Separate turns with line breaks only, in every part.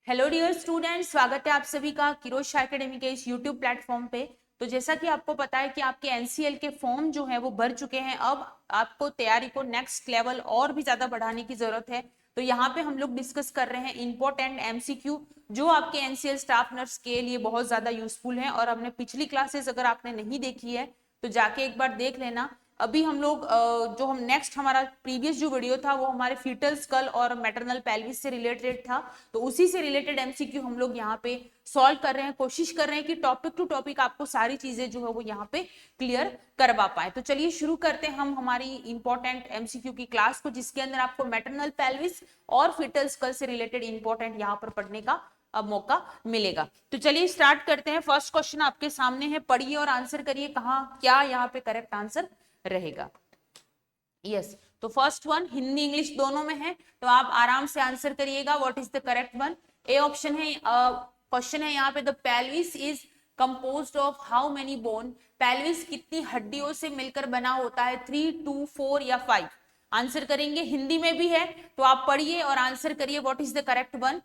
Hello dear student, स्वागत है आप सभी का किरोश एकेडमी के इस यूट्यूब प्लेटफॉर्म पे। तो जैसा कि आपको पता है कि आपके एनसीएल के फॉर्म जो है वो भर चुके हैं। अब आपको तैयारी को नेक्स्ट लेवल और भी ज्यादा बढ़ाने की जरूरत है। तो यहाँ पे हम लोग डिस्कस कर रहे हैं इंपॉर्टेंट एमसीक्यू जो आपके एनसीएल स्टाफ नर्स के लिए बहुत ज्यादा यूजफुल है। और हमने पिछली क्लासेस अगर आपने नहीं देखी है तो जाके एक बार देख लेना। अभी हम लोग जो हम नेक्स्ट हमारा प्रीवियस जो वीडियो था वो हमारे फीटल स्कल और मैटरनल पेल्विस से रिलेटेड था। तो उसी से रिलेटेड एमसीक्यू हम लोग यहाँ पे सॉल्व कर रहे हैं, कोशिश कर रहे हैं कि टॉपिक टू टॉपिक आपको सारी चीजें जो है वो यहाँ पे क्लियर करवा पाए। तो चलिए शुरू करते हैं हम हमारी इंपॉर्टेंट एमसीक्यू की क्लास को, जिसके अंदर आपको मैटरनल पेल्विस और फीटल स्कल से रिलेटेड इंपॉर्टेंट यहाँ पर पढ़ने का अब मौका मिलेगा। तो चलिए स्टार्ट करते हैं। फर्स्ट क्वेश्चन आपके सामने है, पढ़िए और आंसर करिए कहाँ क्या यहाँ पे करेक्ट आंसर रहेगा। यस, तो फर्स्ट वन हिंदी इंग्लिश दोनों में है, तो आप आराम से आंसर करिएगा। What is the correct one? A option है। क्वेश्चन है यहाँ पे, the pelvis is composed of how many bone? Pelvis कितनी हड्डियों से मिलकर बना होता है? 3, 2, 4 या 5? आंसर करेंगे। हिंदी में भी है तो आप पढ़िए और आंसर करिए। What is the correct one?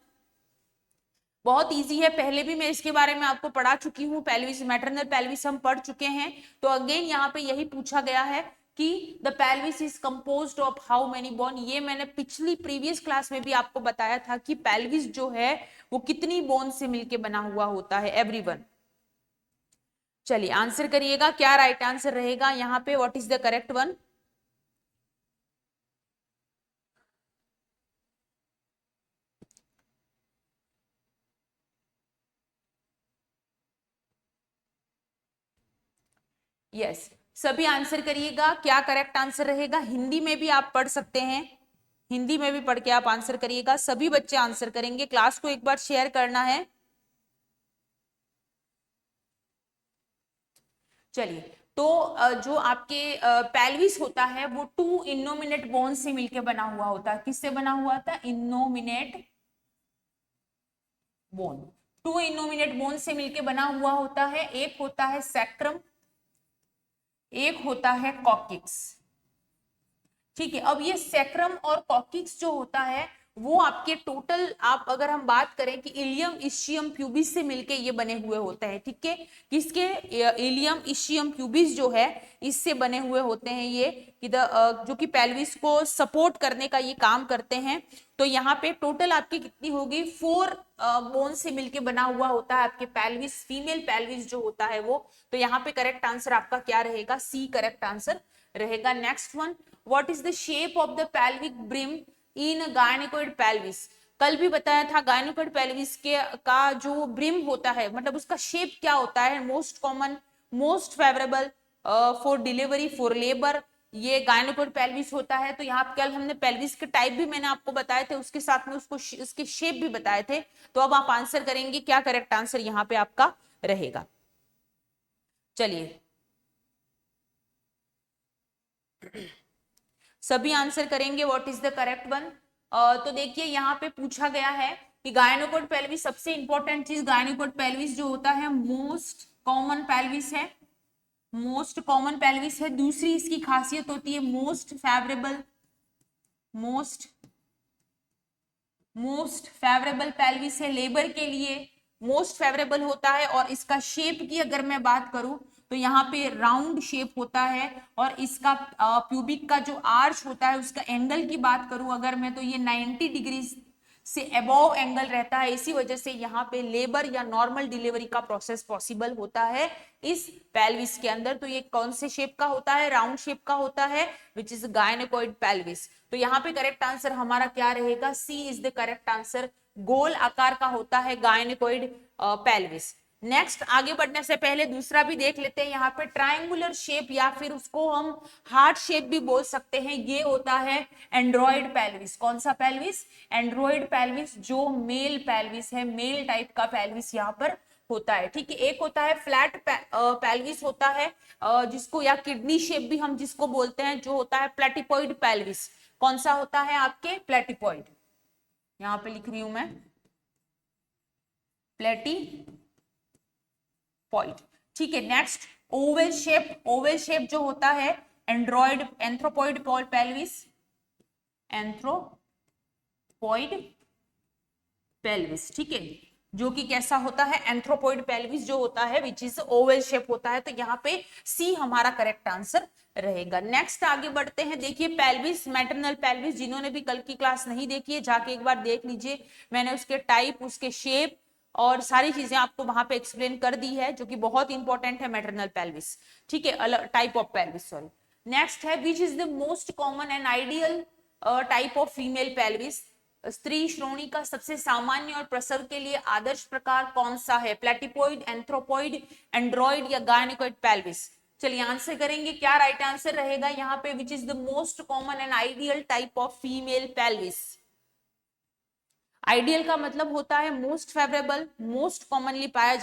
बहुत इजी है, पहले भी मैं इसके बारे में आपको पढ़ा चुकी हूँ। पेल्विस, मैटरनल पेल्विस हम पढ़ चुके हैं। तो अगेन यहाँ पे यही पूछा गया है कि the pelvis is composed of how many bone. ये मैंने पिछली प्रीवियस क्लास में भी आपको बताया था कि पेल्विस जो है वो कितनी बोन से मिलके बना हुआ होता है एवरीवन। चलिए आंसर करिएगा, क्या राइट आंसर रहेगा यहाँ पे? What is the correct one? Yes, सभी आंसर करिएगा, क्या करेक्ट आंसर रहेगा। हिंदी में भी आप पढ़ सकते हैं, हिंदी में भी पढ़ के आप आंसर करिएगा। सभी बच्चे आंसर करेंगे। क्लास को एक बार शेयर करना है। चलिए, तो जो आपके पेल्विस होता है वो 2 इनोमिनेट बोन से मिलके बना हुआ होता है। किससे बना हुआ था? Innominate bone. 2 इनोमिनेट बोन से मिलके बना हुआ होता है। एक होता है सैक्रम, एक होता है कॉकिक्स। ठीक है, अब ये सैक्रम और कॉकिक्स जो होता है वो आपके टोटल, आप अगर हम बात करें कि इलियम इस्चियम प्यूबिस से मिलके ये बने हुए होते हैं। ठीक है, किसके? इलियम इस्चियम प्यूबिस जो है इससे बने हुए होते हैं ये, कि जो कि पेल्विस को सपोर्ट करने का ये काम करते हैं। तो यहाँ पे टोटल आपकी कितनी होगी? 4 बोन से मिलके बना हुआ होता है आपके पेल्विस, फीमेल पेल्विस जो होता है वो। तो यहाँ पे करेक्ट आंसर आपका क्या रहेगा? सी करेक्ट आंसर रहेगा। Next one, what is the shape of the pelvic brim in गायनेकोइड pelvis? कल भी बताया था गायनेकोइड पेल्विस के का जो ब्रिम होता है, मतलब उसका शेप क्या होता है? Most common, most favourable for delivery, for labour, ये गायनेकोइड पेल्विस होता है। तो यहाँ कल हमने पेल्विस के टाइप भी मैंने आपको बताए थे, उसके साथ में उसको उसके शेप भी बताए थे। तो अब आप आंसर करेंगे, क्या करेक्ट आंसर यहाँ पे आपका रहेगा? चलिए सभी आंसर करेंगे। What is the correct one? तो देखिए यहाँ पे पूछा गया है कि गायनोकोड पेल्विस, सबसे इंपॉर्टेंट चीज, गायनोकोड पेल्विस जो होता है मोस्ट कॉमन पेल्विस है, मोस्ट कॉमन पेल्विस है। दूसरी इसकी खासियत होती है most favourable, most most favourable pelvis है लेबर के लिए, मोस्ट फेवरेबल होता है। और इसका शेप की अगर मैं बात करूं तो यहाँ पे राउंड शेप होता है। और इसका प्यूबिक का जो आर्च होता है उसका एंगल की बात करूं अगर मैं, तो ये 90 डिग्री से अबोव एंगल रहता है। इसी वजह से यहाँ पे लेबर या नॉर्मल डिलीवरी का प्रोसेस पॉसिबल होता है इस पेल्विस के अंदर। तो ये कौन से शेप का होता है? राउंड शेप का होता है, विच इज गायनेकोइड पेल्विस। तो यहाँ पे करेक्ट आंसर हमारा क्या रहेगा? सी इज द करेक्ट आंसर। गोल आकार का होता है गायनेकोइड पेल्विस। नेक्स्ट, आगे बढ़ने से पहले दूसरा भी देख लेते हैं। यहाँ पे ट्रायंगुलर शेप या फिर उसको हम हार्ट शेप भी बोल सकते हैं, ये होता है एंड्रॉइड पेल्विस। कौन सा पेल्विस? एंड्रॉइड पेल्विस, जो मेल पेल्विस है, मेल टाइप का पेल्विस यहाँ पर होता है। ठीक है, एक होता है फ्लैट पेल्विस होता है, जिसको या किडनी शेप भी हम जिसको बोलते हैं, जो होता है प्लेटिपॉइड पेल्विस। कौन सा होता है आपके? प्लेटिपॉइड। यहाँ पे लिख रही हूं मैं प्लेटिपॉइड। ठीक है, next Oval shape, Oval shape जो होता है Android, anthropoid pelvis, anthropoid pelvis, ठीक है, जो कि कैसा होता है, एंथ्रोपॉइड पेल्विस जो होता है विच इज ओवल शेप होता है। तो यहाँ पे सी हमारा करेक्ट आंसर रहेगा। नेक्स्ट आगे बढ़ते हैं। देखिए पेल्विस, मैटरनल पेल्विस, जिन्होंने भी कल की क्लास नहीं देखी है जाके एक बार देख लीजिए, मैंने उसके टाइप, उसके शेप और सारी चीजें आपको वहां पे एक्सप्लेन कर दी है, जो कि बहुत इंपॉर्टेंट है मैटरनल पेल्विस, ठीक है, अलग type of pelvis, sorry. Next है which is the most common and ideal type of female pelvis, स्त्री श्रोणी का सबसे सामान्य और प्रसव के लिए आदर्श प्रकार कौन सा है, प्लेटिपॉइड, एंथ्रोपॉइड, एंड्रॉइड या गायनेकोइड पेल्विस। चलिए आंसर करेंगे, क्या राइट आंसर रहेगा यहाँ पे, विच is the most common and ideal type of female pelvis. Ideal का मतलब होता है मोस्ट फेवरेबल, मोस्ट कॉमनली पाए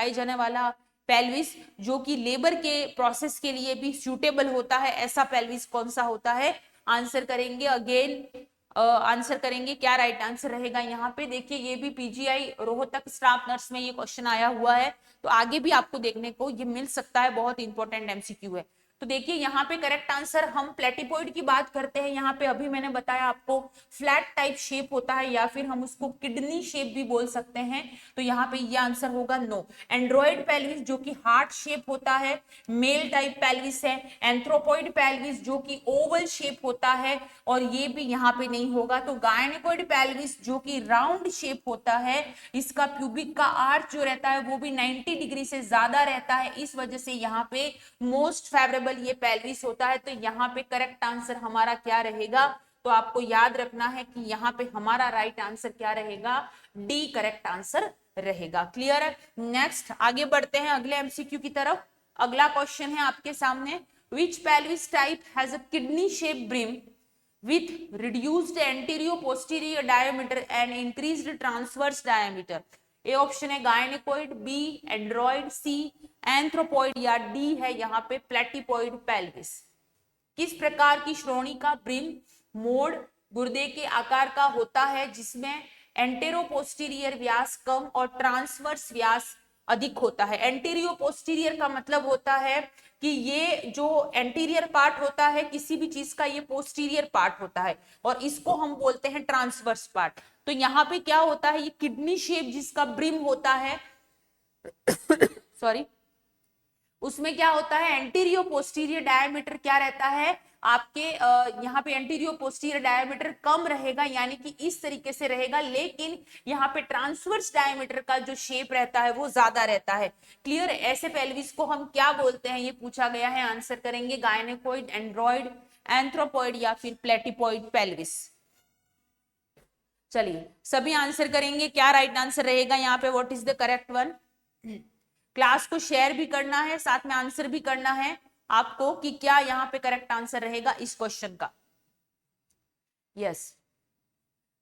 जाने वाला पेल्विस, जो कि लेबर के प्रोसेस के लिए भी सूटेबल होता है, ऐसा पेल्विस कौन सा होता है। आंसर करेंगे अगेन, आंसर करेंगे, क्या राइट आंसर रहेगा यहाँ पे। देखिए ये भी पीजीआई रोहतक स्टाफ नर्स में ये क्वेश्चन आया हुआ है, तो आगे भी आपको देखने को ये मिल सकता है, बहुत इंपॉर्टेंट एमसीक्यू है। तो देखिए यहाँ पे करेक्ट आंसर, हम प्लेटिपॉइड की बात करते हैं यहाँ पे, अभी मैंने बताया आपको फ्लैट टाइप शेप होता है या फिर हम उसको किडनी शेप भी बोल सकते हैं, तो यहाँ पे ये आंसर होगा नो। एंड्रॉइड पेल्विस जो कि हार्ट शेप होता है, मेल टाइप पेल्विस है। एंथ्रोपॉइड पेल्विस जो कि ओवल शेप होता है, और ये भी यहाँ पे नहीं होगा। तो गायनेकोइड पेल्विस जो कि राउंड शेप होता है, इसका प्यूबिक का आर्च जो रहता है वो भी 90 डिग्री से ज्यादा रहता है, इस वजह से यहाँ पे मोस्ट फेवरेबल ये पेल्विस होता है। तो यहाँ पे करेक्ट आंसर हमारा क्या रहेगा, तो आपको याद रखना है कि यहाँ पे हमारा राइट आंसर क्या रहेगा, डी करेक्ट आंसर रहेगा। क्लियर है। नेक्स्ट आगे बढ़ते हैं अगले एमसीक्यू की तरफ। अगला क्वेश्चन है आपके सामने, which pelvis type has a kidney shape brim with reduced anterior posterior diameter and increased transverse diameter। A option है gynaecoid, B android, C anthropoid या डी है यहाँ पे प्लेटिपॉइड पेल्विस। किस प्रकार की श्रोणी का ब्रिम मोड़ गुर्दे के आकार का होता है, जिसमें एंटेरो पोस्टीरियर व्यास कम और ट्रांसवर्स व्यास अधिक होता है। एंटीरियो पोस्टीरियर का मतलब होता है कि ये जो एंटीरियर पार्ट होता है किसी भी चीज का, ये पोस्टीरियर पार्ट होता है, और इसको हम बोलते हैं ट्रांसवर्स पार्ट। तो यहाँ पे क्या होता है, ये किडनी शेप जिसका ब्रिम होता है सॉरी, उसमें क्या होता है, एंटीरियो पोस्टीरियर डायमीटर क्या रहता है आपके, यहाँ पे एंटीरियो पोस्टीरियर डायमीटर कम रहेगा, यानी कि इस तरीके से रहेगा, लेकिन यहाँ पे ट्रांसवर्स डायमीटर का जो शेप रहता है वो ज्यादा रहता है। क्लियर। ऐसे पेल्विस को हम क्या बोलते हैं, ये पूछा गया है, आंसर करेंगे गायनेकोइड, एंड्रॉइड, एंथ्रोपॉइड या फिर प्लेटिपॉइड पेल्विस। चलिए सभी आंसर करेंगे, क्या राइट आंसर रहेगा यहाँ पे, what is the correct one. Class को शेयर भी करना है, साथ में आंसर भी करना है आपको कि क्या यहाँ पे करेक्ट आंसर रहेगा इस क्वेश्चन का। यस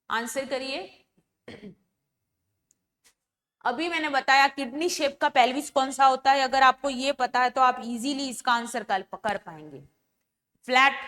आंसर करिए। अभी मैंने बताया किडनी शेप का पेल्विस कौन सा होता है, अगर आपको ये पता है तो आप इजीली इसका आंसर कर पाएंगे। फ्लैट,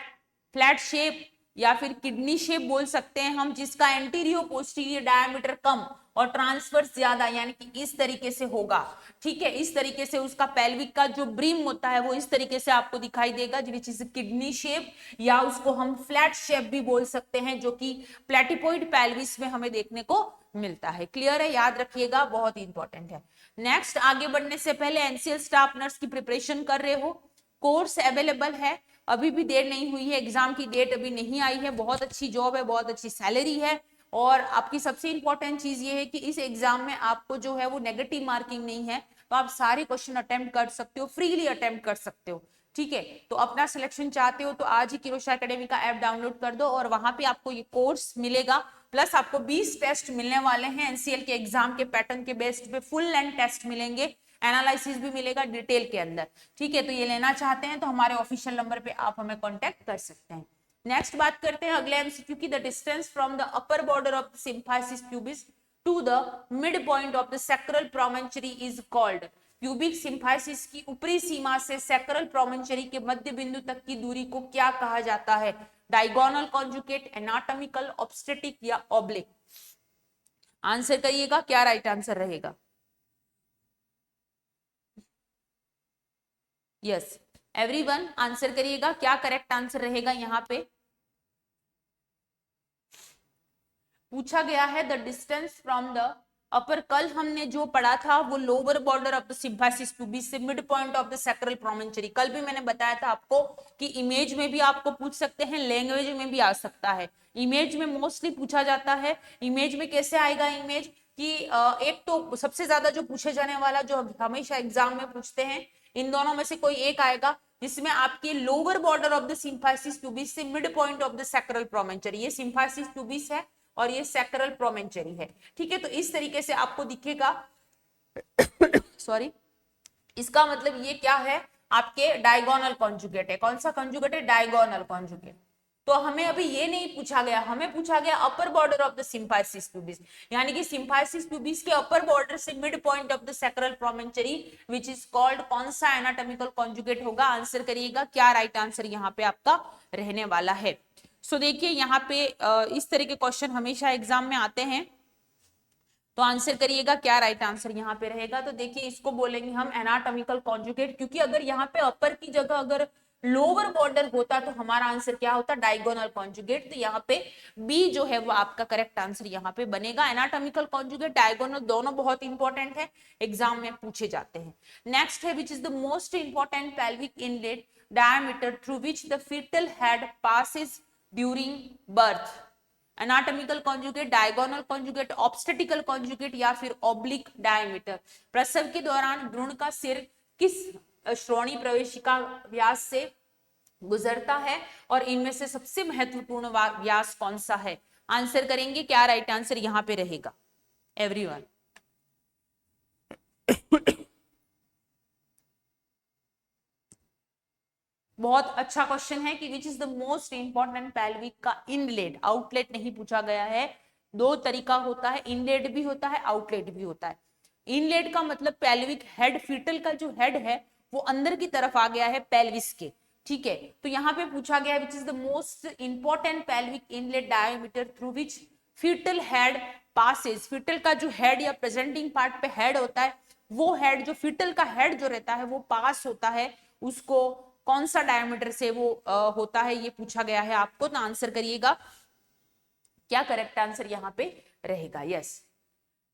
फ्लैट शेप या फिर किडनी शेप बोल सकते हैं हम, जिसका एंटीरियो पोस्टीरियर डायमीटर कम और ट्रांसवर्स ज्यादा, यानी कि इस तरीके से होगा। ठीक है, इस तरीके से उसका पेल्विक का जो ब्रिम होता है वो इस तरीके से आपको दिखाई देगा, विच इज किडनी शेप, या उसको हम फ्लैट शेप भी बोल सकते हैं, जो कि प्लेटिपॉइड पेल्विस में हमें देखने को मिलता है। क्लियर है, याद रखिएगा, बहुत इंपॉर्टेंट है। नेक्स्ट आगे बढ़ने से पहले एनसीएल स्टाफ नर्स की प्रिपरेशन कर रहे हो, कोर्स अवेलेबल है, अभी भी देर नहीं हुई है, एग्जाम की डेट अभी नहीं आई है, बहुत अच्छी जॉब है, बहुत अच्छी सैलरी है, और आपकी सबसे इंपॉर्टेंट चीज ये है कि इस एग्जाम में आपको जो है वो नेगेटिव मार्किंग नहीं है, तो आप सारे क्वेश्चन अटेम्प्ट कर सकते हो, फ्रीली अटेम्प्ट कर सकते हो। ठीक है, तो अपना सिलेक्शन चाहते हो तो आज ही किरोशा एकेडमी का ऐप डाउनलोड कर दो, और वहां पे आपको ये कोर्स मिलेगा, प्लस आपको 20 टेस्ट मिलने वाले हैं एनसीएल के एग्जाम के पैटर्न के बेस्ड पे, फुल लेंथ टेस्ट मिलेंगे, एनालिसिस भी मिलेगा डिटेल के अंदर। ठीक है, तो ये लेना चाहते हैं तो हमारे ऑफिशियल नंबर पे आप हमें कांटेक्ट कर सकते हैं। नेक्स्ट बात करते हैं अगले एमसीक्यू की, the distance from the upper border of symphysis pubis to the mid point of the sacral promontory is called. Pubic symphysis की ऊपरी सीमा से सैक्रल प्रोमेंचरी के मध्य बिंदु तक की दूरी को क्या कहा जाता है, डायगोनल, कॉन्जुगेट, एनाटॉमिकल, ऑब्स्टेटिक या ऑब्लिक। आंसर करिएगा, क्या राइट आंसर रहेगा। यस एवरीवन आंसर करिएगा, क्या करेक्ट आंसर रहेगा यहाँ पे। पूछा गया है the distance from the upper, कल हमने जो पढ़ा था वो lower border of the symphysis pubis से mid point of the sacral promontory. कल भी मैंने बताया था आपको कि इमेज में भी आपको पूछ सकते हैं, लैंग्वेज में भी आ सकता है। इमेज में मोस्टली पूछा जाता है। इमेज में कैसे आएगा इमेज कि एक तो सबसे ज्यादा जो पूछे जाने वाला जो हमेशा एग्जाम में पूछते हैं, इन दोनों में से कोई एक आएगा जिसमें आपकी lower border of the symphysis pubis से mid point of the sacral promontory, ये सिम्फाइसिस प्यूबिस है और ये सैक्रल प्रोमेंचरी है। ठीक है, तो इस तरीके से आपको दिखेगा सॉरी, इसका मतलब ये क्या है, आपके डायगोनल कॉन्जुगेट है। कौन सा कॉन्जुगेट है? Diagonal conjugate. तो हमें अभी ये नहीं पूछा गया, हमें पूछा गया upper border of the symphysis pubis, यानी कि सिम्फाइसिस प्यूबिस के अपर बॉर्डर से mid point of the sacral promontory which is called, कौन सा एनाटॉमिकल कॉन्जुगेट होगा? आंसर करिएगा, क्या राइट आंसर यहाँ पे आपका रहने वाला है। सो देखिए यहाँ पे इस तरह के क्वेश्चन हमेशा एग्जाम में आते हैं, तो आंसर करिएगा क्या राइट आंसर यहाँ पे रहेगा। तो देखिए इसको बोलेंगे हम एनाटॉमिकल कॉन्जुगेट, क्योंकि अगर यहाँ पे अपर की जगह अगर लोअर बॉर्डर होता तो हमारा आंसर क्या होता? Diagonal conjugate. तो यहाँ पे बी जो है वो आपका करेक्ट आंसर यहाँ पे बनेगा। एनाटॉमिकल कॉन्जुगेट डायगोनल दोनों बहुत इंपॉर्टेंट है, एग्जाम में पूछे जाते हैं। नेक्स्ट है which is the most important pelvic inlet diameter through which the foetal head passes during birth? Anatomical conjugate, diagonal conjugate, obstetrical conjugate या फिर ऑब्लिक डायमीटर। प्रसव के दौरान भ्रूण का सिर किस श्रोणि प्रवेशिका व्यास से गुजरता है और इनमें से सबसे महत्वपूर्ण व्यास कौन सा है? आंसर करेंगे, क्या राइट आंसर यहाँ पे रहेगा एवरीवन? बहुत अच्छा क्वेश्चन है कि विच is the most important pelvic का इनलेट, आउटलेट नहीं पूछा गया है। दो तरीका होता है, इनलेट भी होता है, आउटलेट भी होता है। इनलेट का मतलब पेल्विक हेड, फीटल का जो हेड है वो अंदर की तरफ आ गया है पेल्विस के। ठीक है, तो यहाँ पे पूछा गया है which is the most important pelvic inlet diameter through which foetal head passes. Foetal का जो हेड या प्रेजेंटिंग पार्ट पे हेड होता है, वो हेड जो फीटल का हेड जो रहता है वो पास होता है, उसको कौन सा डायमीटर से वो होता है, ये पूछा गया है आपको। तो आंसर करिएगा, क्या करेक्ट आंसर यहाँ पे रहेगा? यस,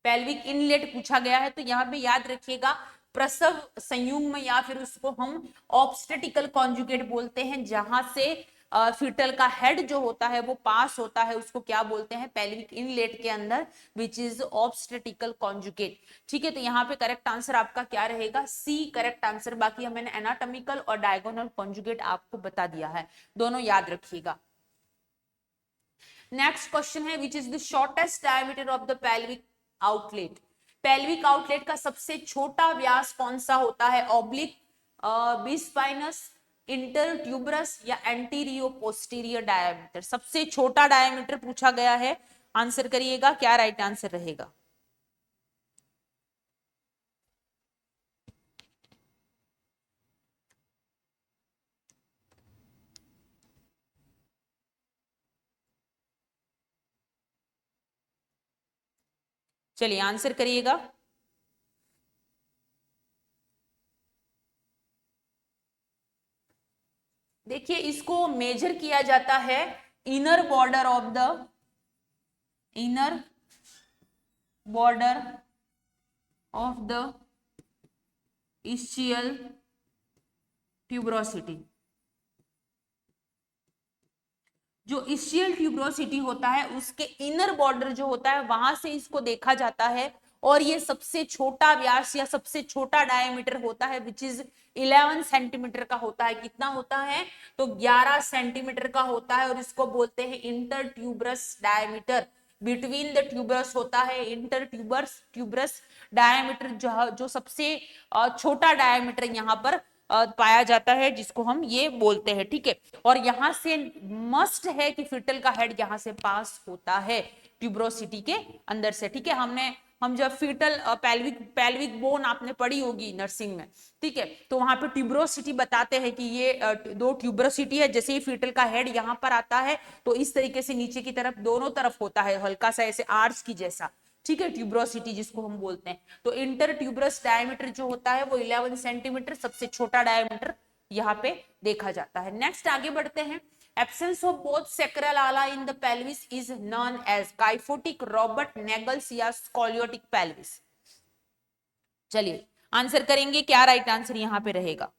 पेल्विक इनलेट पूछा गया है। तो यहाँ पे याद रखिएगा प्रसव संयुग्म या फिर उसको हम ऑब्स्टेटिकल कॉन्जुगेट बोलते हैं, जहां से फीटल का हेड जो होता है वो पास होता है, उसको क्या बोलते हैं? पेल्विक इनलेट के अंदर, विच इज ऑब्स्टेटिकल कॉन्जुगेट। ठीक है, तो यहाँ पे करेक्ट आंसर आपका क्या रहेगा? C correct answer. बाकी मैंने एनाटॉमिकल और डायगोनल कॉन्जुगेट आपको बता दिया है, दोनों याद रखिएगा। नेक्स्ट क्वेश्चन है which is the shortest diameter of the pelvic outlet. Pelvic outlet का सबसे छोटा व्यास कौन सा होता है? ऑब्लिक, बिस्पाइनस, इंटरट्यूबरस या एंटीरियो पोस्टीरियर डायमीटर। सबसे छोटा डायमीटर पूछा गया है, आंसर करिएगा, क्या राइट आंसर रहेगा? चलिए आंसर करिएगा। देखिए इसको मेजर किया जाता है inner border of the, inner border of the ischial tuberosity. जो ischial ट्यूबरोसिटी होता है उसके इनर बॉर्डर जो होता है वहां से इसको देखा जाता है, और ये सबसे छोटा व्यास या सबसे छोटा डायमीटर होता है विच इज 11 सेंटीमीटर का होता है। कितना होता है? तो 11 सेंटीमीटर का होता है, और इसको बोलते हैं inter tuberous diameter. Between the tuberous होता है इंटर ट्यूबरस डायमीटर, जो सबसे छोटा डायमीटर यहाँ पर पाया जाता है, जिसको हम ये बोलते हैं। ठीक है, और यहां से मस्ट है कि फिटल का हेड यहां से पास होता है ट्यूबरोसिटी के अंदर से। ठीक है, हम जब फीटल पेल्विक बोन आपने पढ़ी होगी नर्सिंग में, ठीक है, तो वहां पे ट्यूबरोसिटी बताते हैं कि ये दो ट्यूबरोसिटी है। जैसे ही फीटल का हेड यहां पर आता है तो इस तरीके से नीचे की तरफ दोनों तरफ होता है, हल्का सा ऐसे आर्च की जैसा। ठीक है, ट्यूबरोसिटी जिसको हम बोलते हैं। तो इंटर ट्यूबरस डायमीटर जो होता है वो 11 सेंटीमीटर, सबसे छोटा डायमीटर यहाँ पे देखा जाता है। नेक्स्ट आगे बढ़ते हैं। Absence of both sacral ala in the pelvis is known as kyphotic, Robert Naegele's या स्कोलियोटिक पेल्विस। चलिए आंसर करेंगे, क्या राइट आंसर यहां पे रहेगा?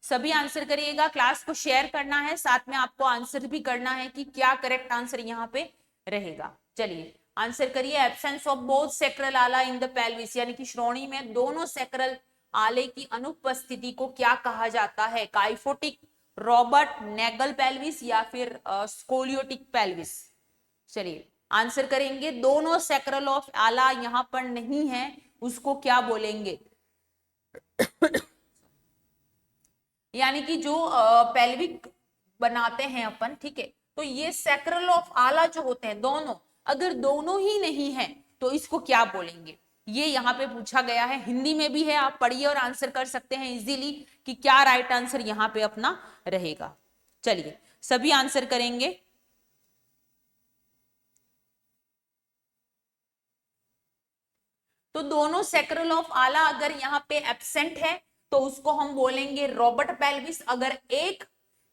सभी आंसर करिएगा, क्लास को शेयर करना है, साथ में आपको आंसर भी करना है कि क्या करेक्ट आंसर यहाँ पे रहेगा। चलिए आंसर करिए, absence of both sacral ala in the pelvis, यानी कि श्रोणी में दोनों सैक्रल आले की अनुपस्थिति को क्या कहा जाता है? काइफोटिक, रॉबर्ट नेगल पेल्विस या फिर स्कोलियोटिक पेल्विस। चलिए आंसर करेंगे, दोनों सैक्रल ऑफ आला यहां पर नहीं है, उसको क्या बोलेंगे? यानी कि जो पेल्विक बनाते हैं अपन, ठीक है, तो ये सैक्रल ऑफ आला जो होते हैं दोनों, अगर दोनों ही नहीं है तो इसको क्या बोलेंगे? ये यहाँ पे पूछा गया है, हिंदी में भी है, आप पढ़िए और आंसर कर सकते हैं इजीली कि क्या राइट आंसर यहाँ पे अपना रहेगा। चलिए सभी आंसर करेंगे। तो दोनों सैक्रल ऑफ आला अगर यहाँ पे एब्सेंट है तो उसको हम बोलेंगे रॉबर्ट पेल्विस, अगर एक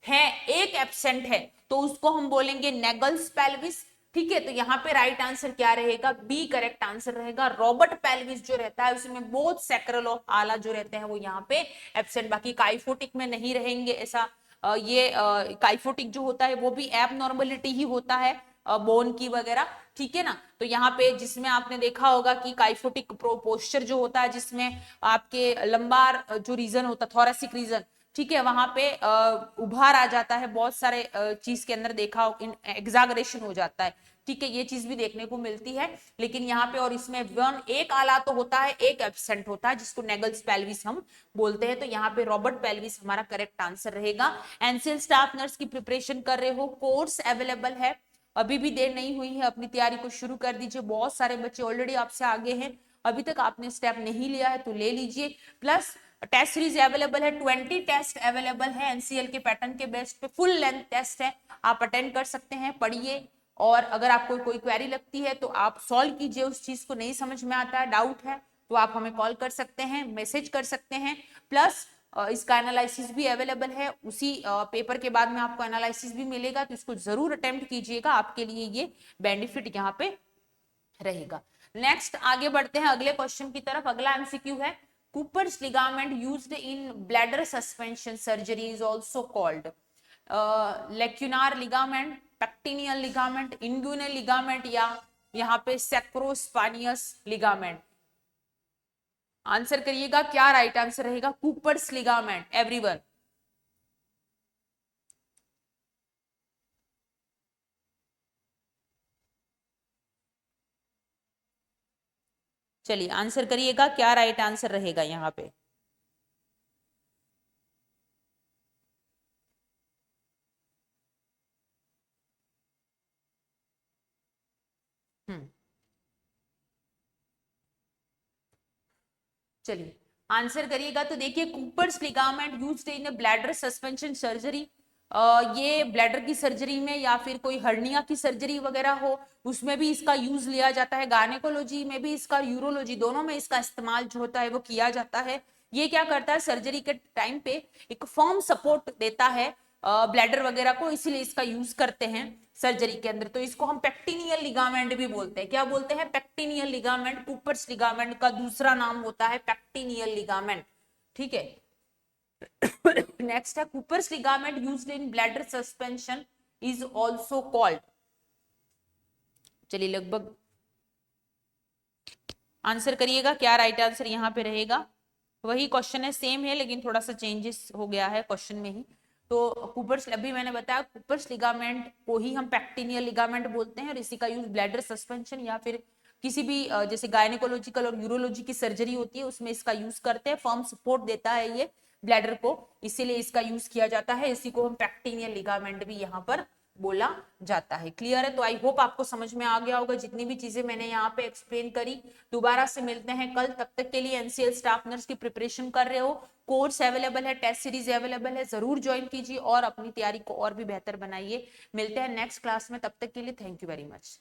है, एक एब्सेंट है, तो उसको हम बोलेंगे नेगल्स पेल्विस। ठीक है, तो यहाँ पे राइट आंसर क्या रहेगा? बी करेक्ट आंसर रहेगा। रॉबर्ट पेल्विस जो रहता है उसमें बोथ सैक्रल ऑफ आला जो रहते हैं वो यहाँ पे एब्सेंट, बाकी काइफोटिक में नहीं रहेंगे ऐसा। ये काइफोटिक जो होता है वो भी एब नॉर्मलिटी ही होता है बोन की वगैरह, ठीक है ना। तो यहाँ पे जिसमें आपने देखा होगा कि काइफोटिक पोस्चर जो होता है जिसमें आपके लंबार जो रीजन होता है, थोरेसिक रीजन, ठीक है, वहां पे उभार आ जाता है, बहुत सारे चीज के अंदर देखा एग्जागरेशन हो जाता है, ठीक है, ये चीज भी देखने को मिलती है। लेकिन यहाँ पे और इसमें वन एक आला तो होता है, एक एब्सेंट होता है जिसको नेगल्स पेल्विस हम बोलते हैं। तो यहाँ पे रॉबर्ट पेल्विस हमारा करेक्ट आंसर रहेगा। एनसीएल स्टाफ नर्स की प्रिपरेशन कर रहे हो, कोर्स अवेलेबल है, अभी भी देर नहीं हुई है, अपनी तैयारी को शुरू कर दीजिए। बहुत सारे बच्चे ऑलरेडी आपसे आगे हैं, अभी तक आपने स्टेप नहीं लिया है तो ले लीजिए। प्लस टेस्ट सीरीज अवेलेबल है, 20 टेस्ट अवेलेबल है एनसीएल के पैटर्न के बेस पे, फुल लेंथ टेस्ट है, आप अटेंड कर सकते हैं, पढ़िए। और अगर आपको कोई क्वेरी लगती है तो आप सॉल्व कीजिए, उस चीज को नहीं समझ में आता है, डाउट है, तो आप हमें कॉल कर सकते हैं, मैसेज कर सकते हैं। प्लस इसका एनालिसिस भी अवेलेबल है, उसी पेपर के बाद में आपको एनालिसिस भी मिलेगा, तो इसको जरूर अटेम्प्ट कीजिएगा, आपके लिए ये बेनिफिट यहाँ पे रहेगा। नेक्स्ट आगे बढ़ते हैं अगले क्वेश्चन की तरफ। अगला एमसीक्यू है, Cooper's ligament used in bladder suspension surgery is also called lacunar ligament, pectineal ligament, inguinal ligament या यहाँ पे सैक्रोस्पानियस लिगामेंट। आंसर करिएगा, क्या राइट आंसर रहेगा? Cooper's ligament, everyone. चलिए आंसर करिएगा, क्या राइट आंसर रहेगा यहाँ पे? चलिए आंसर करिएगा। तो देखिए, Cooper's ligament used in bladder suspension surgery, ये ब्लैडर की सर्जरी में या फिर कोई हर्निया की सर्जरी वगैरह हो उसमें भी इसका यूज लिया जाता है, गायनेकोलॉजी में भी इसका, यूरोलॉजी, दोनों में इसका इस्तेमाल जो होता है वो किया जाता है। ये क्या करता है, सर्जरी के टाइम पे एक फर्म सपोर्ट देता है ब्लैडर वगैरह को, इसीलिए इसका यूज करते हैं सर्जरी के अंदर। तो इसको हम पेक्टिनियल लिगामेंट भी बोलते हैं। क्या बोलते हैं? पेक्टिनियल लिगामेंट। कूपर्स लिगामेंट का दूसरा नाम होता है पेक्टिनियल लिगामेंट, ठीक है। नेक्स्ट है, Cooper's ligament used in bladder suspension is also called. चलिए लगभग आंसर करिएगा, क्या राइट आंसर यहाँ पे रहेगा? वही क्वेश्चन है, सेम है, लेकिन थोड़ा सा चेंजेस हो गया है क्वेश्चन में ही। तो कूपर्स, अभी मैंने बताया, कूपर्स लिगामेंट को ही हम पेक्टिनियल लिगामेंट बोलते हैं और इसी का यूज ब्लैडर सस्पेंशन या फिर किसी भी जैसे गायनेकोलॉजिकल और यूरोलॉजी की सर्जरी होती है उसमें इसका यूज करते हैं। फर्म सपोर्ट देता है ये ब्लैडर को, इसीलिए इसका यूज किया जाता है। इसी को हम पेक्टिनियल लिगामेंट भी यहाँ पर बोला जाता है। क्लियर है? तो आई होप आपको समझ में आ गया होगा जितनी भी चीजें मैंने यहाँ पे एक्सप्लेन करी। दोबारा से मिलते हैं कल, तब तक के लिए एनसीएल स्टाफ नर्स की प्रिपरेशन कर रहे हो, कोर्स अवेलेबल है, टेस्ट सीरीज अवेलेबल है, जरूर ज्वाइन कीजिए और अपनी तैयारी को और भी बेहतर बनाइए। मिलते हैं नेक्स्ट क्लास में, तब तक के लिए थैंक यू वेरी मच।